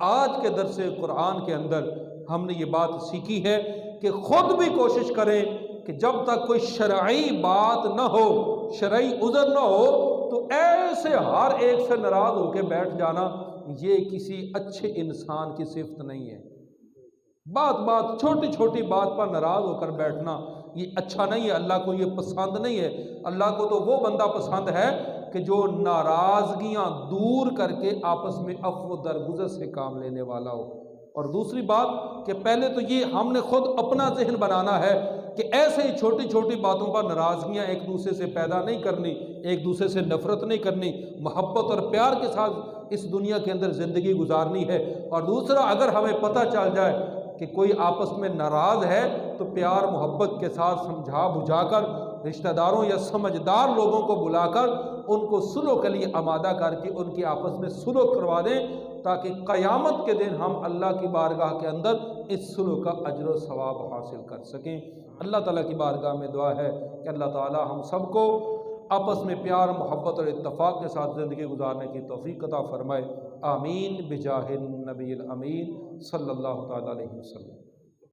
آج کے درس قرآن کے اندر ہم نے یہ بات سیکھی ہے کہ خود بھی کوشش کریں کہ جب تک کوئی شرعی بات نہ ہو، شرعی عذر نہ ہو، تو ایسے ہر ایک سے ناراض ہو کے بیٹھ جانا یہ کسی اچھے انسان کی صفت نہیں ہے۔ بات چھوٹی چھوٹی بات پر ناراض ہو کر بیٹھنا یہ اچھا نہیں ہے، اللہ کو یہ پسند نہیں ہے۔ اللہ کو تو وہ بندہ پسند ہے کہ جو ناراضگیاں دور کر کے آپس میں عفو و درگزر سے کام لینے والا ہو۔ اور دوسری بات کہ پہلے تو یہ ہم نے خود اپنا ذہن بنانا ہے کہ ایسے ہی چھوٹی چھوٹی باتوں پر ناراضگیاں ایک دوسرے سے پیدا نہیں کرنی، ایک دوسرے سے نفرت نہیں کرنی، محبت اور پیار کے ساتھ اس دنیا کے اندر زندگی گزارنی ہے۔ اور دوسرا، اگر ہمیں پتہ چل جائے کہ کوئی آپس میں ناراض ہے تو پیار محبت کے ساتھ سمجھا بجھا کر رشتہ داروں یا سمجھدار لوگوں کو بلا کر ان کو صلح کے لیے آمادہ کر کے ان کی آپس میں صلح کروا دیں، تاکہ قیامت کے دن ہم اللہ کی بارگاہ کے اندر اس صلح کا اجر و ثواب حاصل کر سکیں۔ اللہ تعالیٰ کی بارگاہ میں دعا ہے کہ اللہ تعالیٰ ہم سب کو آپس میں پیار محبت اور اتفاق کے ساتھ زندگی گزارنے کی توفیق عطا فرمائے۔ آمین بجاہ النبی الامین صلی اللہ تعالیٰ علیہ وسلم۔